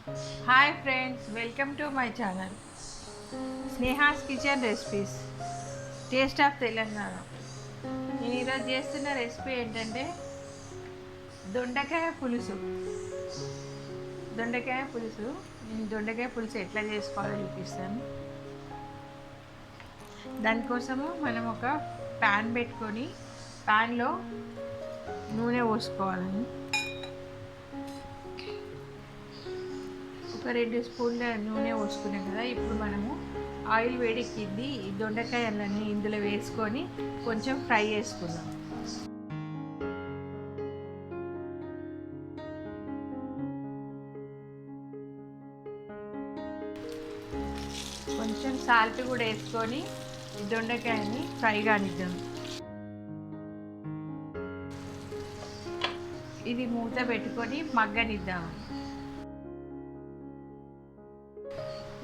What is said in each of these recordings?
Hi friends, welcome to my channel Sneha's kitchen recipes taste of Telangana. నేను ఈరోజు చేస్తున్న recipe ఏంటంటే దొండకాయ పులుసు. దొండకాయ పులుసు నేను దొండకాయ పులుసు ఎట్లా చేసుకోవాలో చూపిస్తాను. దానికోసము మనం ఒక ప్యాన్ పెట్టుకొని ప్యాన్లో నూనె పోసుకోవాలని. ఒక 2 స్పూన్ల నూనె పోసుకున్నాం కదా. ఇప్పుడు మనము ఆయిల్ వేడెక్కింది, ఈ దొండకాయలన్నీ ఇందులో వేసుకొని కొంచెం ఫ్రై చేసుకుందాం. కొంచెం సాల్ట్ కూడా వేసుకొని ఈ దొండకాయని ఫ్రై కానిద్దాం. ఇది మూత పెట్టుకొని మగ్గనిద్దాం.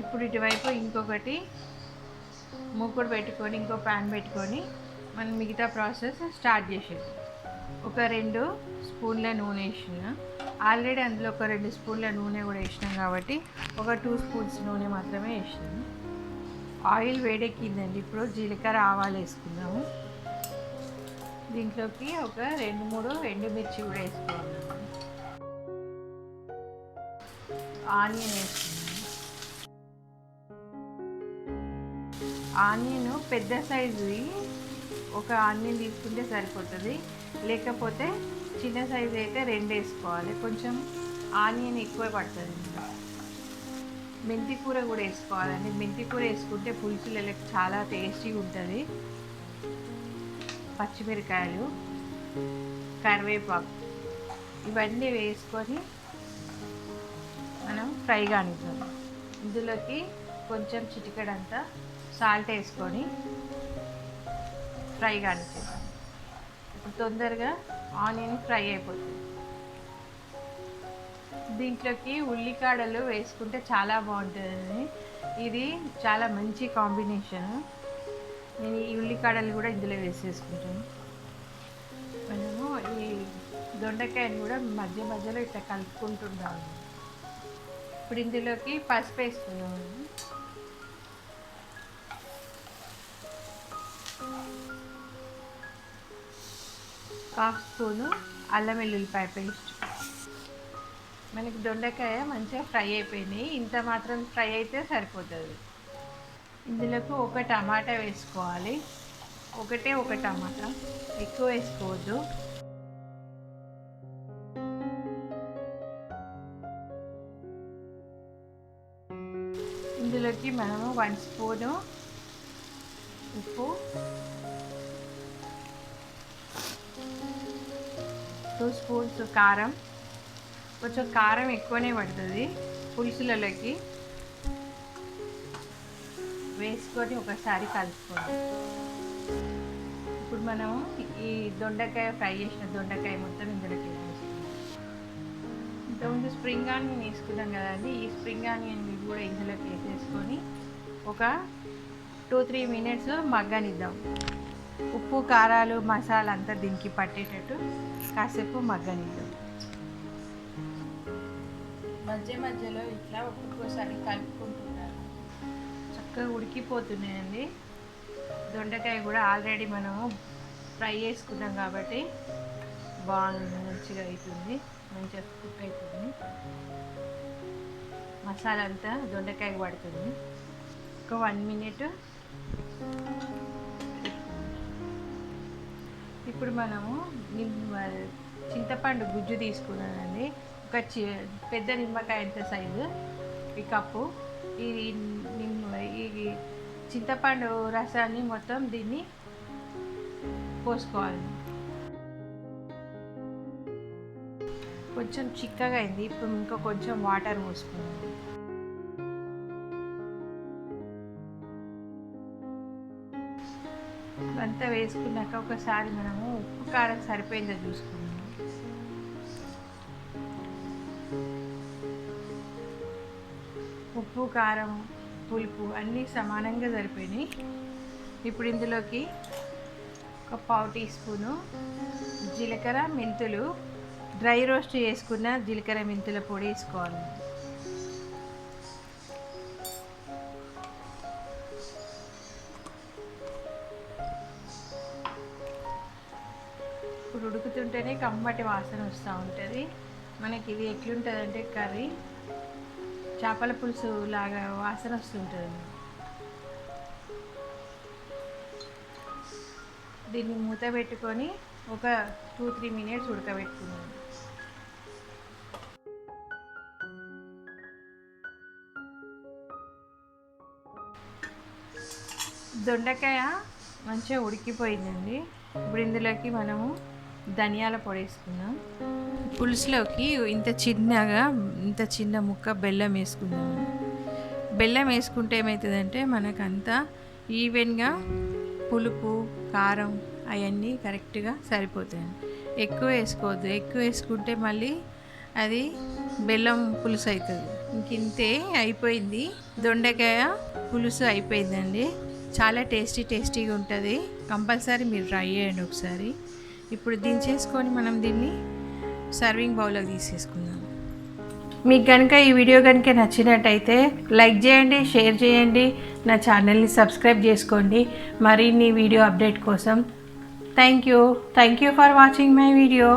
ఇప్పుడు ఇటువైపు ఇంకొకటి మూకుడు పెట్టుకొని ఇంకో ప్యాన్ పెట్టుకొని మనం మిగతా ప్రాసెస్ స్టార్ట్ చేసేది. ఒక 2 స్పూన్ల నూనె వేసిన, ఆల్రెడీ అందులో ఒక 2 స్పూన్ల నూనె కూడా వేసినాం కాబట్టి ఒక 2 స్పూన్స్ నూనె మాత్రమే వేసినాము. ఆయిల్ వేడెక్కిందండి. ఇప్పుడు జీలకర్ర ఆవాలు వేసుకుందాము. దీంట్లోకి ఒక 2-3 ఎండుమిర్చి కూడా వేసుకోవాలి. ఆనియన్ వేసుకుందాం. ఆనియన్ పెద్ద సైజువి ఒక ఆనియన్ తీసుకుంటే సరిపోతుంది, లేకపోతే చిన్న సైజు అయితే 2 వేసుకోవాలి. కొంచెం ఆనియన్ ఎక్కువ పడుతుంది. ఇంకా మెంతి కూర కూడా వేసుకోవాలండి. మెంతి కూర వేసుకుంటే పులుసులలో చాలా టేస్టీగా ఉంటుంది. పచ్చిమిరకాయలు, కరివేపాకు ఇవన్నీ వేసుకొని మనం ఫ్రై కానిద్దాం. ఇందులోకి కొంచెం చిటికెడంతా సాల్ట్ వేసుకొని ఫ్రై కానిద్దాం. ఇప్పుడు తొందరగా ఆనియన్ ఫ్రై అయిపోతుంది. దీంట్లోకి ఉల్లికాడలు వేసుకుంటే చాలా బాగుంటుంది. ఇది చాలా మంచి కాంబినేషన్. నేను ఈ ఉల్లికాడలు కూడా ఇందులో వేసేసుకుంటాను. మనము ఈ దొండకాయని కూడా మధ్య మధ్యలో ఇట్లా కలుపుకుంటుంటాము. ఇప్పుడు ఇందులోకి పసుపు వేసుకున్నాము. ½ స్పూను అల్లం వెల్లుల్లిపాయ పేస్ట్. మనకి దొండకాయ మంచిగా ఫ్రై అయిపోయినాయి. ఇంత మాత్రం ఫ్రై అయితే సరిపోతుంది. ఇందులోకి ఒక టమాటా వేసుకోవాలి. ఒక టమాటా, ఎక్కువ వేసుకోవద్దు. ఇందులోకి మనము 1 స్పూను ఉప్పు, 2 స్పూన్స్ కారం. కొంచెం కారం ఎక్కువనే పడుతుంది పులుసులలోకి. వేసుకొని ఒకసారి కలుపుకోవాలి. ఇప్పుడు మనం ఈ దొండకాయ ఫ్రై చేసిన దొండకాయ మొత్తం ఇందులోకి వేసుకుందాం. ఇంతకుముందు స్ప్రింగ్ ఆనియన్ వేసుకున్నాం కదండి. ఈ స్ప్రింగ్ ఆనియన్ కూడా ఇందులోకి వేసేసుకొని ఒక 2-3 మినిట్స్ మగ్గనిద్దాం. ఉప్పు, కారాలు, మసాలా అంతా దీనికి పట్టేటట్టు కాసేపు మగ్గనిద్దాం. మధ్య మధ్యలో ఇట్లా ఒక్కొక్కసారి కలుపుకుంటున్నారు. చక్కగా ఉడికిపోతున్నాయండి. దొండకాయ కూడా ఆల్రెడీ మనము ఫ్రై చేసుకున్నాం కాబట్టి మంచిగా అవుతుంది, మంచిగా కుక్ అవుతుంది. మసాలా అంతా దొండకాయ పడుతుంది. ఒక 1 మినిట్. ఇప్పుడు మనము చింతపండు గుజ్జు తీసుకున్నానండి. ఒక పెద్ద నిమ్మకాయ ఎంత సైజు ఈ కప్పు. ఈ చింతపండు రసాన్ని మొత్తం దీన్ని పోసుకోవాలి. కొంచెం చిక్కగా అయింది. ఇప్పుడు ఇంకా కొంచెం వాటర్ పోసుకున్నాను. అంతా వేసుకున్నాక ఒకసారి మనము ఉప్పు కారం సరిపోయిందో చూసుకున్నాము. ఉప్పు, కారం, పులుపు అన్నీ సమానంగా సరిపోయినాయి. ఇప్పుడు ఇందులోకి ఒక ½ టీ స్పూను జీలకర్ర, మెంతులు, డ్రై రోస్ట్ చేసుకున్న జీలకర్ర మెంతుల పొడి వేసుకోవాలి. ఇప్పుడు ఉడుకుతుంటేనే కమ్మటి వాసన వస్తూ ఉంటుంది. మనకి ఇది ఎట్లుంటుందంటే కర్రీ చేపల పులుసు లాగా వాసన వస్తుంటుంది. దీన్ని మూత పెట్టుకొని ఒక 2-3 మినిట్స్ ఉడకబెట్టుకున్నాను. దొండకాయ మంచిగా ఉడికిపోయిందండి. ఇప్పుడు ఇందులోకి మనము ధనియాల పొడి వేసుకుందాం. పులుసులోకి ఇంత చిన్న ముక్క బెల్లం వేసుకుందాము. బెల్లం వేసుకుంటే ఏమవుతుందంటే మనకంతా ఈవెన్గా పులుపు కారం అవన్నీ కరెక్ట్గా సరిపోతాయి. ఎక్కువ వేసుకోవద్దు, ఎక్కువ వేసుకుంటే మళ్ళీ అది బెల్లం పులుసు అవుతుంది. ఇంతే అయిపోయింది, దొండకాయ పులుసు అయిపోయిందండి. చాలా టేస్టీగా ఉంటుంది. కంపల్సరీ మీరు ట్రై చేయండి ఒకసారి. ఇప్పుడు దించేసుకొని మనం దీన్ని సర్వింగ్ బౌల్లోకి తీసేసుకుందాం. మీకు కనుక ఈ వీడియో కనుక నచ్చినట్టయితే లైక్ చేయండి, షేర్ చేయండి, నా ఛానల్ని సబ్స్క్రైబ్ చేసుకోండి మరిన్ని వీడియో అప్డేట్ కోసం. Thank you for watching my video.